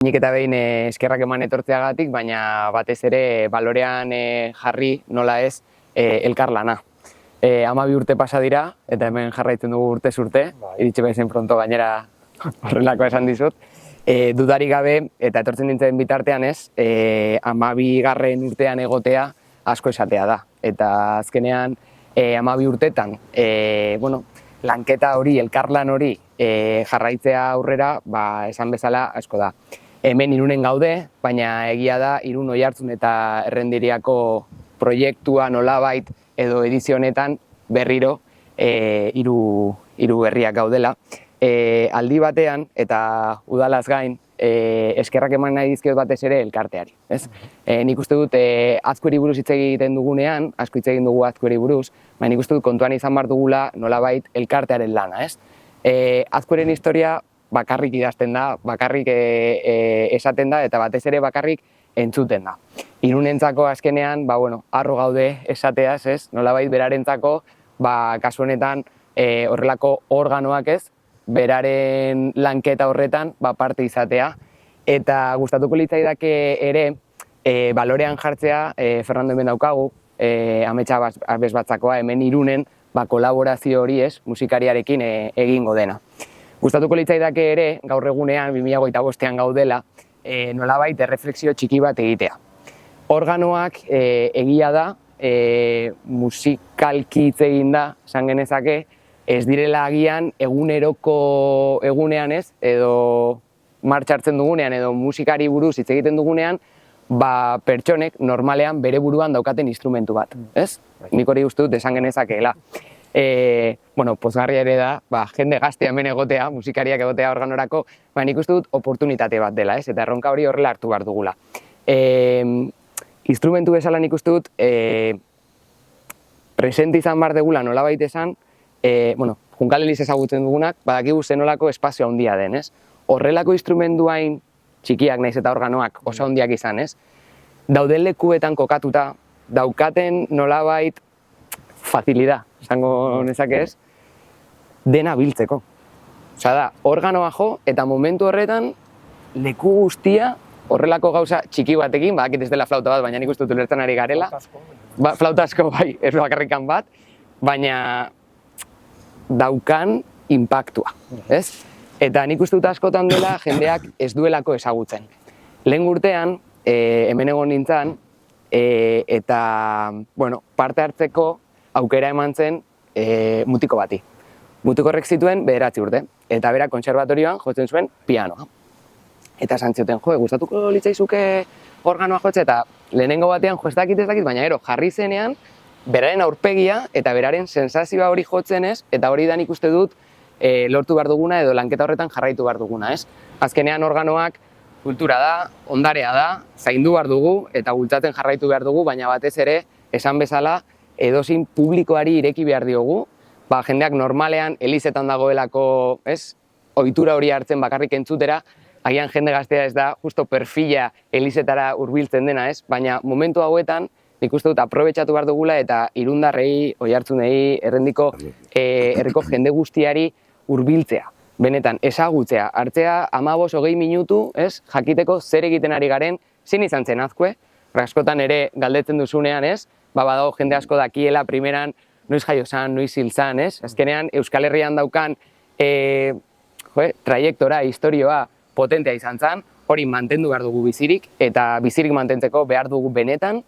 Nik eta behin eskerrak eman etortzeagatik, baina batez ere balorean jarri nola ez elkarlana. 12 urte pasa dira, eta hemen jarraitzen dugu urtez urte, iritsi behin pronto gainera horrelako esan dizut. Dudarik gabe, eta etortzen nintzen bitartean ez, 12. urtean egotea asko esatea da. Eta azkenean 12 urtetan, lanketa hori, elkarlan hori jarraitzea aurrera, esan bezala asko da. Hemen Irunen gaude, baina egia da Irun Oiartzun eta Errendiriako proiektua nolabait edo edizio honetan berriro hiru herriak gaudela. Aldi batean eta udalaz gain eskerrak eman nahi dizkiot batez ere elkarteari. Nik uste dut Azkueri buruz hitz egiten dugunean, asko hitz egin dugu Azkueri buruz, baina nik uste dut kontuan izan behar dugula nolabait elkartearen lana. Azkueren historia bakarrik idazten da, bakarrik esaten da, eta batez ere bakarrik entzuten da. Irunentzako azkenean, harro gaude esateaz, nolabait berarentzako, kasu honetan horrelako organoak beraren lanketa horretan parte izatea. Eta gustatuko litzaidake ere, balorean jartzea, Fernando hemen daukagu, ametsa abesbatzakoa, hemen Irunen, kolaborazio hori musikariarekin egingo dena. Gustatuko litzaidake ere, gaur egunean, 2025an gaudela, nolabait erreflexio txiki bat egitea. Organoak egia da, musikalki hitz egin da, esan genezake, ez direla agian egunean edo martxartzen dugunean, edo musikari buruz hitz egiten dugunean, pertsonek normalean bere buruan daukaten instrumentu bat, ez? Nik hori uste dut esan genezakeela. Pozgarria ere da, jende gazte hemen egotea, musikariak egotea organorako, nik uste dut oportunitate bat dela, eta erronka hori horrela hartu behar dugula. Instrumentu bezala nik uste dut, presente izan behar degula nolabait esan, Junkal Eliz ezagutzen dugunak, badakigu zenolako espazio handia den, horrelako instrumentuain txikiak naiz eta organoak oso handiak izan, dauden lekuetan kokatuta, daukaten nolabait facilidad, esango nezake dena biltzeko. Osa da, organoa jo, eta momentu horretan, leku guztia, horrelako gauza txiki batekin, badakit ez dela flauta bat, baina nik uste dut ulertzen ari garela. Flauta asko bai, ez bakarrikan bat, baina daukan inpaktua, ez? Eta nik uste dut askotan dela jendeak ez duelako ezagutzen. Lehen urtean, hemen egon nintzen, eta, parte hartzeko aukera eman zen mutiko bati. Mutiko horrek zituen 9 urte, eta bera kontserbatorioan jotzen zuen pianoa. Eta esan zioten, gustatuko litzaizuke organoa jotze, eta lehenengo batean ez dakit, baina jarri zenean, beraren aurpegia eta beraren sensazioa hori jotzen eta hori da nik uste dut lortu behar duguna edo lanketa horretan jarraitu behar duguna. Azkenean organoak kultura da, ondarea da, zaindu behar dugu eta bultzatzen jarraitu behar dugu, baina batez ere, esan bezala, edozein publikoari ireki behar diogu, jendeak normalean elizetan dagoelako, ohitura hori hartzen bakarrik entzutera, agian jende gaztea ez da, justo perfila elizetara hurbiltzen dena, baina momentu hauetan, nik uste dut aprobetxatu behar dugula eta Irundarrei, Oiartzunei, Errendiko herriko jende guztiari hurbiltzea. Benetan, ezagutzea, hartzea 15-20 minutu, jakiteko zer egiten ari garen, zein izan zen Azkue, askotan ere galdetzen duzunean, badago jende asko dakiela primeran noiz jaio zan, noiz hil zan, azkenean Euskal Herrian daukan traiektora, historioa potentea izan zan, hori mantendu behar dugu bizirik, eta bizirik mantentzeko behar dugu benetan,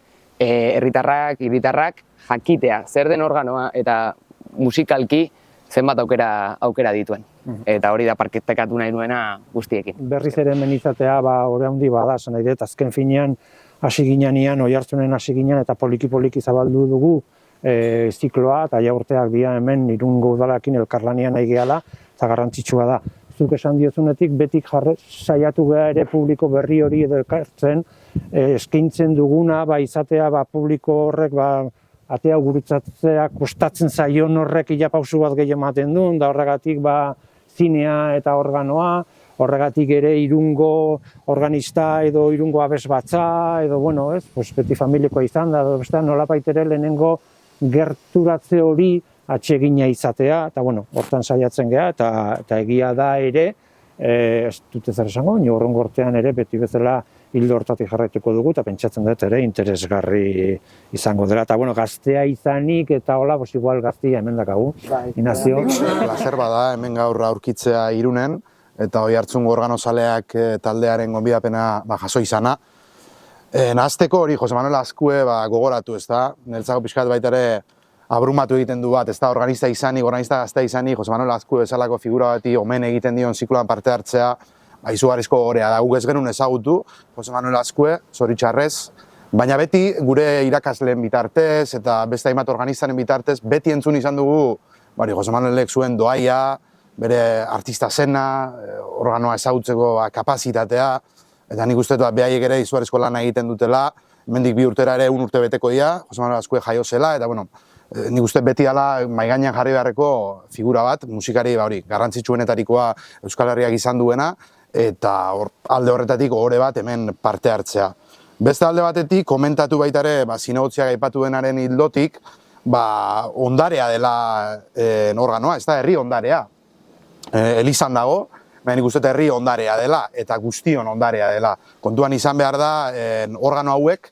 herritarrak, hiritarrak jakitea, zer den organoa eta musikalki zenbat aukera dituen. Eta hori da parketekatu nahi nuena guztiekin. Berriz ere hemen izatea, hori handi bada, zan nahi dut, azken finean, hasi ginean, Oiartzunen hasi ginean, eta poliki-poliki zabaldu dugu zikloa, eta urteak dira hemen Irungo udalarekin elkarlanian nahi gehala, eta garrantzitsua da. Zuk esan diozunetik, betik saiatu geha ere publiko berri hori edo ekartzen, eskaintzen duguna, izatea publiko horrek, atea gurutzatzea, kostatzen zaion horrek ilapauzu bat gehi ematen duen, da horregatik zinea eta organoa, horregatik ere Irungo organista edo Irungo abesbatza, edo beti familikoa izan da, nolapait ere lehenengo gerturatze hori atsegina izatea, eta hortan saiatzen geha, eta egia da ere, ez dute zer esango, hurrengo urtean ere beti bezala hildo hortatik jarraituko dugu, eta pentsatzen dut ere interesgarri izango dela. Eta bueno, gaztea izanik eta hola, igual gaztia hemen dakagu, Inazio. Plazer bada hemen gaur aurkitzea Irunen, eta Oiartzungo organozaleak taldearen gonbidapena jaso izana. Nahazteko hori Jose Manuel Azkue gogoratu, ez da? Neltzako pixkat baita ere abrumatu egiten du bat, ez da? Organista gaztea izanik, Jose Manuel Azkue bezalako figura bati omen egiten dion zikloan parte hartzea, izugarrizko gorea da. Guk ez genuen ezagutu, Jose Manuel Azkue, zoritxarrez, baina beti gure irakasleen bitartez eta beste hainbat organistaren bitartez, beti entzun izan dugu Jose Manuelek zuen doaia, bere artista zena, organoa ezagutzeko kapazitatea, eta nik uste behaiek ere izugarrizko lana egiten dutela, hemendik 2 urtera ere 1 urte beteko dira, Jose Manuel Azkue jaio zela, eta nik uste beti ala maigainan jarri beharreko figura bat, musikari garrantzitsuenetarikoa Euskal Herriak izan duena, eta alde horretatik ohore bat hemen parte hartzea. Beste alde batetik, komentatu baita ere, zinegotziak aipatu denaren hildotik, ondarea dela organoa, ez da, herri ondarea. Elizan dago, baina nik uste herri ondarea dela, eta guztion ondarea dela. Kontuan izan behar da, organo hauek,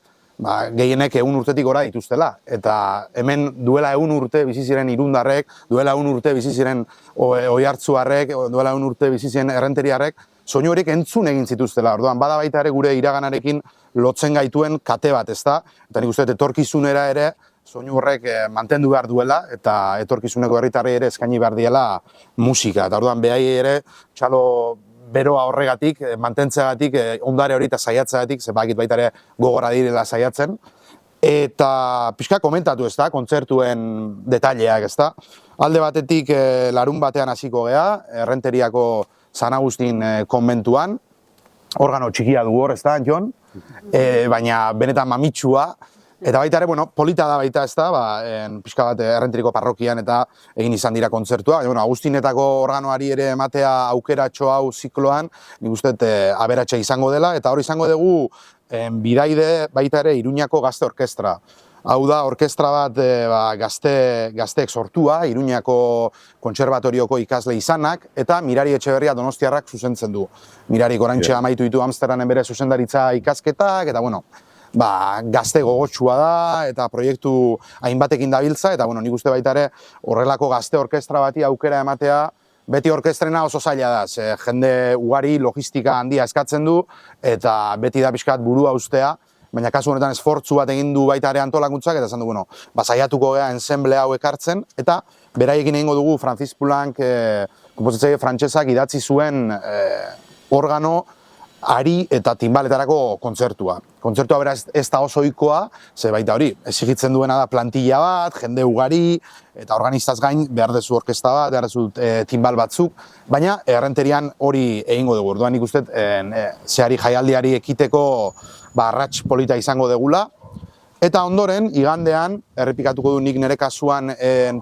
gehienek 1 urtetik gora dituztela. Eta hemen duela 1 urte bizi ziren irundarrek, duela 1 urte bizi ziren oiartzuarrek, duela 1 urte bizi ziren errenteriarrek, soinu horiek entzun egin zituztela. Orduan, bada baita ere gure iraganarekin lotzen gaituen kate bat, ez da? Eta nik uste etorkizunera ere, soinu horrek mantendu behar duela, eta etorkizuneko herritarrei ere eskaini behar diela musika. Eta orduan, behai ere, txalo beroa horregatik, mantentzeagatik, ondare hori eta saiatzeagatik, zebakit baita ere gogora direla saiatzen. Eta pixka komentatu, ez da, kontzertuen detaileak, ez da. Alde batetik larun batean hasiko gea, Errenteriako San Agustin konbentuan, organo txikia du hor, ez da, Jon? Baina benetan mamitsua, eta baita ere, polita da baita, ez da, pixka bat Errenteriko parrokian eta egin izan dira kontzertua. Agustinetako organoari ere ematea aukeratxo hau zikloan, nik uste aberatsa izango dela, eta hor izango dugu bidaide baita ere Iruñako Gazte Orkestra. Hau da, orkestra bat gazteek sortua, Iruñako kontserbatorioko ikasle izanak, eta Mirari Etxeberria Donostiarrak zuzentzen du. Mirari oraintxe amaitu ditu Amsterdamen bere zuzendaritza ikasketak, eta gazte gogotsua da, eta proiektu hainbatekin dabiltza, eta nik uste baita ere horrelako gazte orkestra bati aukera ematea, beti orkestrena oso zaila da, ze jende ugari logistika handia eskatzen du, eta beti da pixkat burua ustea, baina kasu honetan esfortzu bat egin du baita ere antolakuntzak, eta esan du, saiatuko gea ensemble hau ekartzen, eta beraiekin egingo dugu Francis Poulenc, konpositzaile frantsesak idatzi zuen organo, ari eta timbaletarako kontzertua. Kontzertua bera ez da oso ohikoa, ze baita hori, exigitzen duena da plantilla bat, jende ugari, eta organistaz gain behar dezu orkesta bat, behar dezu timbal batzuk, baina Errenterian hori egingo dugu. Orduan nik uste, zehari jaialdiari ekiteko arrats polita izango degula, eta ondoren, igandean, errepikatuko du nik nire kasuan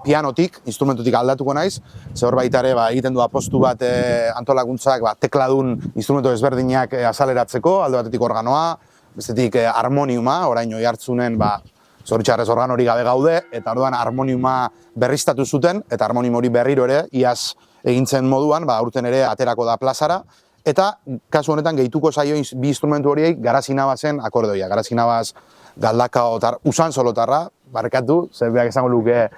pianotik, instrumentutik aldatuko naiz, ze hor baita ere egiten du apostu bat antolakuntzak tekladun instrumentu ezberdinak azaleratzeko, alde batetik organoa, bestetik harmoniuma, orain Oiartzunen zoritxarrez organo hori gabe gaude, eta orduan harmoniuma berriztatu zuten, eta harmonium hori berriro ere, iaz egintzen moduan, aurten ere aterako da plazara, eta kasu honetan gehituko zaio bi instrumentu horiei Garazi-Nabasen akordeoia. Garazi-Nabas Galdakao Usansolotarra, barkatu, zerbeak esango luke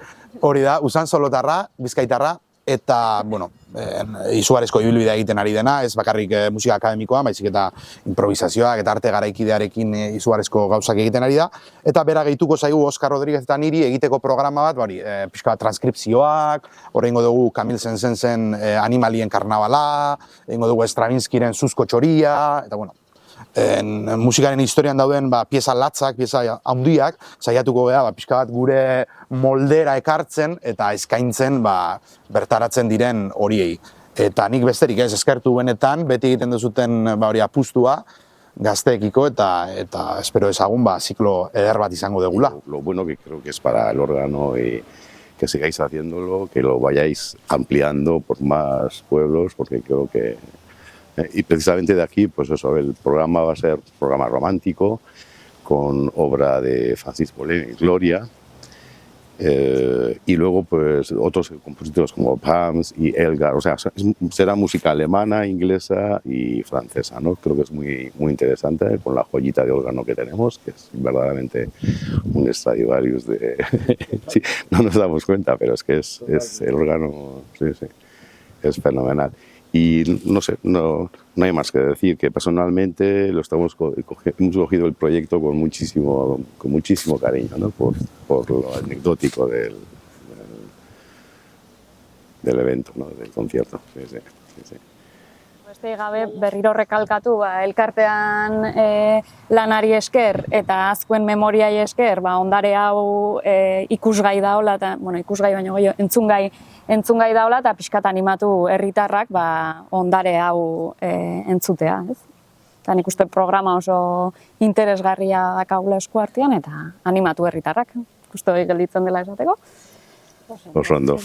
hori da, Usansolotarra, Bizkaitarra, eta, izugarrizko ibilbidea egiten ari dena, ez bakarrik musika akademikoa, baizik eta improvisazioak eta arte garaikidearekin izugarrizko gauzak egiten ari da, eta bera gehituko zaigu Oskar Rodriguez eta niri egiteko programa bat, pixka bat transkripzioak, hor egingo dugu Kamil Sensensen Animalien Karnabala, egingo dugu Stravinskiren Zuzko Txoria, eta musikaren historian dauden pieza latzak, pieza handiak, saiatuko gara pixka bat gure moldera ekartzen eta eskaintzen bertaratzen diren horiei. Eta nik besterik ez eskertu benetan, beti egiten duzuten hori apustua gazteekiko eta espero ezagun ziklo eder bat izango degula. Lo bueno que creo que es para el órgano y que sigáis haciéndolo, que lo vayáis ampliando por más pueblos, porque creo que y precisamente de aquí, pues eso, el programa va a ser un programa romántico, con obra de Francis Poulenc, Gloria, Y luego, pues, otros compositores como Brahms y Elgar, o sea, será música alemana, inglesa y francesa, ¿no? Creo que es muy, muy interesante con la joyita de órgano que tenemos, que es verdaderamente un Stradivarius de... sí, no nos damos cuenta, pero es que es el órgano, sí, sí, es fenomenal. Y no sé, no hay más que decir, que personalmente hemos cogido el proyecto con muchísimo cariño, ¿no? por lo anecdótico del evento, ¿no? Del concierto. Sí, sí, sí, sí. Beste gabe berriro rekalkatu, elkartean lanari esker eta azkuen memoriai esker, ondare hau ikusgai daola, eta, ikusgai baino gehiago, entzungai daola, eta pixkat animatu herritarrak ondare hau entzutea, ez? Eta nik uste programa oso interesgarria dakagula esku artean, eta animatu herritarrak, uste hori gelditzen dela esateko. Oso ondo.